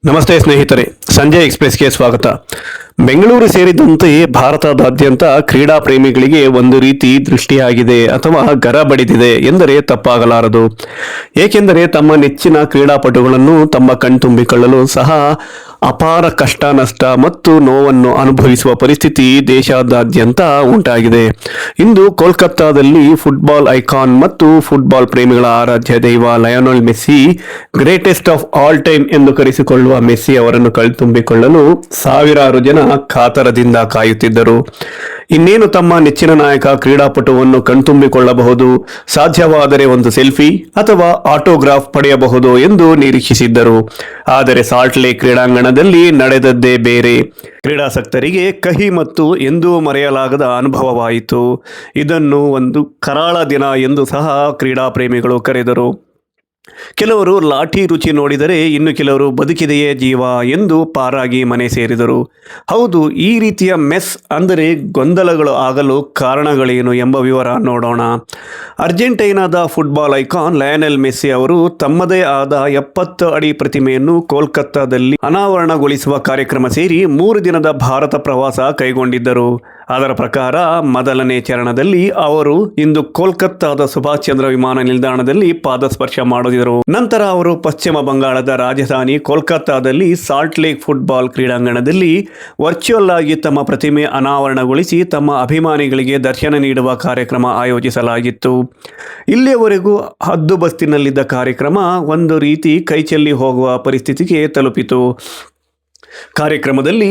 ನಮಸ್ತೆ ಸ್ನೇಹಿತರೆ, ಸಂಜಯ್ ಎಕ್ಸ್‌ಪ್ರೆಸ್‌ಗೆ ಸ್ವಾಗತ. ಬೆಂಗಳೂರು ಸೇರಿದಂತೆ ಭಾರತದಾದ್ಯಂತ ಕ್ರೀಡಾ ಪ್ರೇಮಿಗಳಿಗೆ ಒಂದು ರೀತಿ ದೃಷ್ಟಿಯಾಗಿದೆ ಅಥವಾ ಗರ ಬಡಿದಿದೆ ಎಂದರೆ ತಪ್ಪಾಗಲಾರದು. ಏಕೆಂದರೆ ತಮ್ಮ ನೆಚ್ಚಿನ ಕ್ರೀಡಾಪಟುಗಳನ್ನು ತಮ್ಮ ಕಣ್ತುಂಬಿಕೊಳ್ಳಲು ಸಹ ಅಪಾರ ಕಷ್ಟ, ನಷ್ಟ ಮತ್ತು ನೋವನ್ನು ಅನುಭವಿಸುವ ಪರಿಸ್ಥಿತಿ ದೇಶದಾದ್ಯಂತ ಉಂಟಾಗಿದೆ. ಇಂದು ಕೋಲ್ಕತ್ತಾದಲ್ಲಿ ಫುಟ್ಬಾಲ್ ಐಕಾನ್ ಮತ್ತು ಫುಟ್ಬಾಲ್ ಪ್ರೇಮಿಗಳ ಆರಾಧ್ಯ ದೈವ Lionel Messi, greatest of all time ಎಂದು ಕರೆಸಿಕೊಳ್ಳುವ ಮೆಸ್ಸಿ ಅವರನ್ನು ಕಣ್ತುಂಬಿಕೊಳ್ಳಲು ಸಾವಿರಾರು ಜನ ಕಾತರದಿಂದ ಕಾಯುತ್ತಿದ್ದರು. ಇನ್ನೇನು ತಮ್ಮ ನೆಚ್ಚಿನ ನಾಯಕ ಕ್ರೀಡಾಪಟುವನ್ನು ಕಣ್ತುಂಬಿಕೊಳ್ಳಬಹುದು, ಸಾಧ್ಯವಾದರೆ ಒಂದು ಸೆಲ್ಫಿ ಅಥವಾ ಆಟೋಗ್ರಾಫ್ ಪಡೆಯಬಹುದು ಎಂದು ನಿರೀಕ್ಷಿಸಿದ್ದರು. ಆದರೆ ಸಾಲ್ಟ್ ಲೇಕ್ ಕ್ರೀಡಾಂಗಣದಲ್ಲಿ ನಡೆದದ್ದೇ ಬೇರೆ. ಕ್ರೀಡಾಸಕ್ತರಿಗೆ ಕಹಿ ಮತ್ತು ಎಂದೂ ಮರೆಯಲಾಗದ ಅನುಭವವಾಯಿತು. ಇದನ್ನು ಒಂದು ಕರಾಳ ದಿನ ಎಂದು ಸಹ ಕ್ರೀಡಾ ಪ್ರೇಮಿಗಳು ಕರೆದರು. ಕೆಲವರು ಲಾಠಿ ರುಚಿ ನೋಡಿದರೆ, ಇನ್ನು ಕೆಲವರು ಬದುಕಿದೆಯೇ ಜೀವ ಎಂದು ಪಾರಾಗಿ ಮನೆ ಸೇರಿದರು. ಹೌದು, ಈ ರೀತಿಯ ಮೆಸ್ ಅಂದರೆ ಗೊಂದಲಗಳು ಆಗಲು ಕಾರಣಗಳೇನು ಎಂಬ ವಿವರ ನೋಡೋಣ. ಅರ್ಜೆಂಟೈನಾದ ಫುಟ್ಬಾಲ್ ಐಕಾನ್ ಲಯೋನೆಲ್ ಮೆಸ್ಸಿ ಅವರು ತಮ್ಮದೇ ಆದ 70 ಅಡಿ ಪ್ರತಿಮೆಯನ್ನು ಕೋಲ್ಕತ್ತಾದಲ್ಲಿ ಅನಾವರಣಗೊಳಿಸುವ ಕಾರ್ಯಕ್ರಮ ಸೇರಿ 3 ದಿನದ ಭಾರತ ಪ್ರವಾಸ ಕೈಗೊಂಡಿದ್ದರು. ಅದರ ಪ್ರಕಾರ ಮೊದಲನೇ ಚರಣದಲ್ಲಿ ಅವರು ಇಂದು ಕೋಲ್ಕತ್ತಾದ ಸುಭಾಷ್ ಚಂದ್ರ ವಿಮಾನ ನಿಲ್ದಾಣದಲ್ಲಿ ಪಾದಸ್ಪರ್ಶ ಮಾಡಿದರು. ನಂತರ ಅವರು ಪಶ್ಚಿಮ ಬಂಗಾಳದ ರಾಜಧಾನಿ ಕೋಲ್ಕತ್ತಾದಲ್ಲಿ ಸಾಲ್ಟ್ ಲೇಕ್ ಫುಟ್ಬಾಲ್ ಕ್ರೀಡಾಂಗಣದಲ್ಲಿ ವರ್ಚುವಲ್ ಆಗಿ ತಮ್ಮ ಪ್ರತಿಮೆ ಅನಾವರಣಗೊಳಿಸಿ ತಮ್ಮ ಅಭಿಮಾನಿಗಳಿಗೆ ದರ್ಶನ ನೀಡುವ ಕಾರ್ಯಕ್ರಮ ಆಯೋಜಿಸಲಾಗಿತ್ತು. ಇಲ್ಲಿಯವರೆಗೂ ಹದ್ದುಬಸ್ತಿನಲ್ಲಿದ್ದ ಕಾರ್ಯಕ್ರಮ ಒಂದು ರೀತಿ ಕೈಚೆಲ್ಲಿ ಹೋಗುವ ಪರಿಸ್ಥಿತಿಗೆ ತಲುಪಿತು. ಕಾರ್ಯಕ್ರಮದಲ್ಲಿ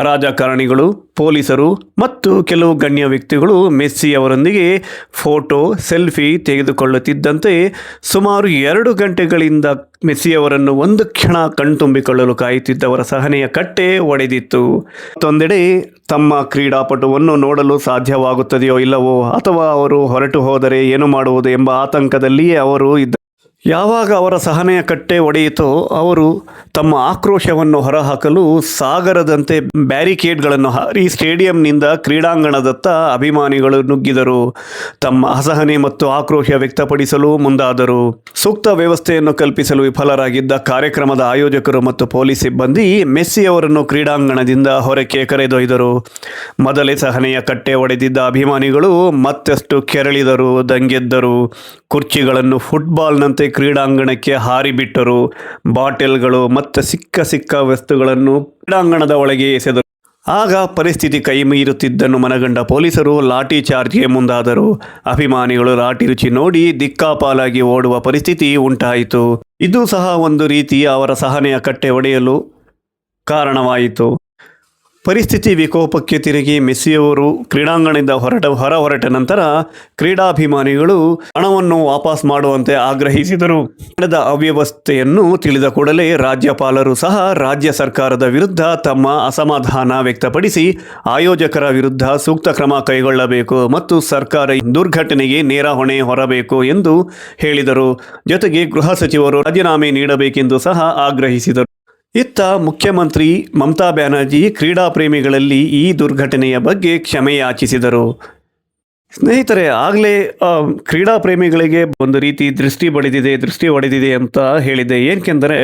ರಾಜಕಾರಣಿಗಳು, ಪೊಲೀಸರು ಮತ್ತು ಕೆಲವು ಗಣ್ಯ ವ್ಯಕ್ತಿಗಳು ಮೆಸ್ಸಿ ಅವರೊಂದಿಗೆ ಫೋಟೋ, ಸೆಲ್ಫಿ ತೆಗೆದುಕೊಳ್ಳುತ್ತಿದ್ದಂತೆ ಸುಮಾರು 2 ಗಂಟೆಗಳಿಂದ ಮೆಸ್ಸಿ ಅವರನ್ನು ಒಂದು ಕ್ಷಣ ಕಣ್ತುಂಬಿಕೊಳ್ಳಲು ಕಾಯುತ್ತಿದ್ದವರ ಸಹನೆಯ ಕಟ್ಟೆ ಒಡೆದಿತ್ತು. ಮತ್ತೊಂದೆಡೆ ತಮ್ಮ ಕ್ರೀಡಾಪಟುವನ್ನು ನೋಡಲು ಸಾಧ್ಯವಾಗುತ್ತದೆಯೋ ಇಲ್ಲವೋ, ಅಥವಾ ಅವರು ಹೊರಟು ಹೋದರೆ ಏನು ಮಾಡುವುದು ಎಂಬ ಆತಂಕದಲ್ಲಿಯೇ ಅವರು ಇದ್ದರು. ಯಾವಾಗ ಅವರ ಸಹನೆಯ ಕಟ್ಟೆ ಒಡೆಯಿತೋ, ಅವರು ತಮ್ಮ ಆಕ್ರೋಶವನ್ನು ಹೊರಹಾಕಲು ಸಾಗರದಂತೆ ಬ್ಯಾರಿಕೇಡ್ಗಳನ್ನು ಹಾರಿ ಸ್ಟೇಡಿಯಂನಿಂದ ಕ್ರೀಡಾಂಗಣದತ್ತ ಅಭಿಮಾನಿಗಳು ನುಗ್ಗಿದರು. ತಮ್ಮ ಅಸಹನೆ ಮತ್ತು ಆಕ್ರೋಶ ವ್ಯಕ್ತಪಡಿಸಲು ಮುಂದಾದರು. ಸೂಕ್ತ ವ್ಯವಸ್ಥೆಯನ್ನು ಕಲ್ಪಿಸಲು ವಿಫಲರಾಗಿದ್ದ ಕಾರ್ಯಕ್ರಮದ ಆಯೋಜಕರು ಮತ್ತು ಪೊಲೀಸ್ ಸಿಬ್ಬಂದಿ ಮೆಸ್ಸಿ ಅವರನ್ನು ಕ್ರೀಡಾಂಗಣದಿಂದ ಹೊರಕ್ಕೆ ಕರೆದೊಯ್ದರು. ಮೊದಲೇ ಸಹನೆಯ ಕಟ್ಟೆ ಒಡೆದಿದ್ದ ಅಭಿಮಾನಿಗಳು ಮತ್ತಷ್ಟು ಕೆರಳಿದರು, ದಂಗೆದ್ದರು. ಕುರ್ಚಿಗಳನ್ನು ಫುಟ್ಬಾಲ್ನಂತೆ ಕ್ರೀಡಾಂಗಣಕ್ಕೆ ಹಾರಿಬಿಟ್ಟರು. ಬಾಟೆಲ್ಗಳು ಮತ್ತು ಸಿಕ್ಕ ವಸ್ತುಗಳನ್ನು ಕ್ರೀಡಾಂಗಣದ ಒಳಗೆ ಎಸೆದರು. ಆಗ ಪರಿಸ್ಥಿತಿ ಕೈ ಮೀರುತ್ತಿದ್ದನ್ನು ಮನಗಂಡ ಪೊಲೀಸರು ಲಾಠಿ ಚಾರ್ಜ್ಗೆ ಮುಂದಾದರು. ಅಭಿಮಾನಿಗಳು ಲಾಠಿ ರುಚಿ ನೋಡಿ ದಿಕ್ಕಾಪಾಲಾಗಿ ಓಡುವ ಪರಿಸ್ಥಿತಿ ಉಂಟಾಯಿತು. ಇದು ಸಹ ಒಂದು ರೀತಿ ಅವರ ಸಹನೆಯ ಕಟ್ಟೆ ಒಡೆಯಲು ಕಾರಣವಾಯಿತು. ಪರಿಸ್ಥಿತಿ ವಿಕೋಪಕ್ಕೆ ತಿರುಗಿ ಮೆಸ್ಸಿಯವರು ಕ್ರೀಡಾಂಗಣದಿಂದ ಹೊರಟ ನಂತರ ಕ್ರೀಡಾಭಿಮಾನಿಗಳು ಹಣವನ್ನು ವಾಪಸ್ ಮಾಡುವಂತೆ ಆಗ್ರಹಿಸಿದರು. ನಡೆದ ಅವ್ಯವಸ್ಥೆಯನ್ನು ತಿಳಿದ ಕೂಡಲೇ ರಾಜ್ಯಪಾಲರು ಸಹ ರಾಜ್ಯ ಸರ್ಕಾರದ ವಿರುದ್ಧ ತಮ್ಮ ಅಸಮಾಧಾನ ವ್ಯಕ್ತಪಡಿಸಿ ಆಯೋಜಕರ ವಿರುದ್ಧ ಸೂಕ್ತ ಕ್ರಮ ಕೈಗೊಳ್ಳಬೇಕು ಮತ್ತು ಸರ್ಕಾರ ದುರ್ಘಟನೆಗೆ ನೇರ ಹೊಣೆ ಹೊರಬೇಕು ಎಂದು ಹೇಳಿದರು. ಜೊತೆಗೆ ಗೃಹ ಸಚಿವರು ರಾಜೀನಾಮೆ ನೀಡಬೇಕೆಂದು ಸಹ ಆಗ್ರಹಿಸಿದರು. ಇತ್ತ ಮುಖ್ಯಮಂತ್ರಿ ಮಮತಾ ಬ್ಯಾನರ್ಜಿ ಕ್ರೀಡಾ ಪ್ರೇಮಿಗಳಲ್ಲಿ ಈ ದುರ್ಘಟನೆಯ ಬಗ್ಗೆ ಕ್ಷಮೆ ಯಾಚಿಸಿದರು. ಸ್ನೇಹಿತರೆ, ಆಗಲೇ ಕ್ರೀಡಾ ಪ್ರೇಮಿಗಳಿಗೆ ಒಂದು ರೀತಿ ದೃಷ್ಟಿ ಹೊಡೆದಿದೆ ಅಂತ ಹೇಳಿದೆ. ಏಕೆಂದರೆ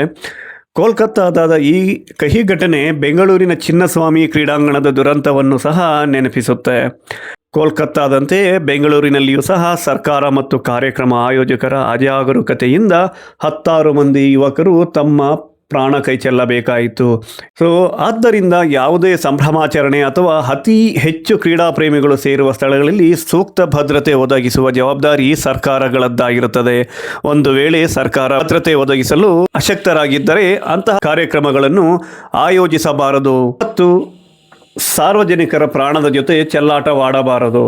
ಕೋಲ್ಕತ್ತಾದ ಈ ಕಹಿ ಘಟನೆ ಬೆಂಗಳೂರಿನ ಚಿನ್ನಸ್ವಾಮಿ ಕ್ರೀಡಾಂಗಣದ ದುರಂತವನ್ನು ಸಹ ನೆನಪಿಸುತ್ತೆ. ಕೋಲ್ಕತ್ತಾದಂತೆ ಬೆಂಗಳೂರಿನಲ್ಲಿಯೂ ಸಹ ಸರ್ಕಾರ ಮತ್ತು ಕಾರ್ಯಕ್ರಮ ಆಯೋಜಕರ ಅಜಾಗರೂಕತೆಯಿಂದ 10 ಮಂದಿ ಯುವಕರು ತಮ್ಮ ಪ್ರಾಣ ಕೈ ಚೆಲ್ಲಬೇಕಾಯಿತು. ಆದ್ದರಿಂದ ಯಾವುದೇ ಸಂಭ್ರಮಾಚರಣೆ ಅಥವಾ ಅತಿ ಹೆಚ್ಚು ಕ್ರೀಡಾ ಪ್ರೇಮಿಗಳು ಸೇರುವ ಸ್ಥಳಗಳಲ್ಲಿ ಸೂಕ್ತ ಭದ್ರತೆ ಒದಗಿಸುವ ಜವಾಬ್ದಾರಿ ಸರ್ಕಾರಗಳದ್ದಾಗಿರುತ್ತದೆ. ಒಂದು ವೇಳೆ ಸರ್ಕಾರ ಭದ್ರತೆ ಒದಗಿಸಲು ಅಶಕ್ತರಾಗಿದ್ದರೆ ಅಂತಹ ಕಾರ್ಯಕ್ರಮಗಳನ್ನು ಆಯೋಜಿಸಬಾರದು ಮತ್ತು ಸಾರ್ವಜನಿಕರ ಪ್ರಾಣದ ಜೊತೆ ಚೆಲ್ಲಾಟವಾಡಬಾರದು.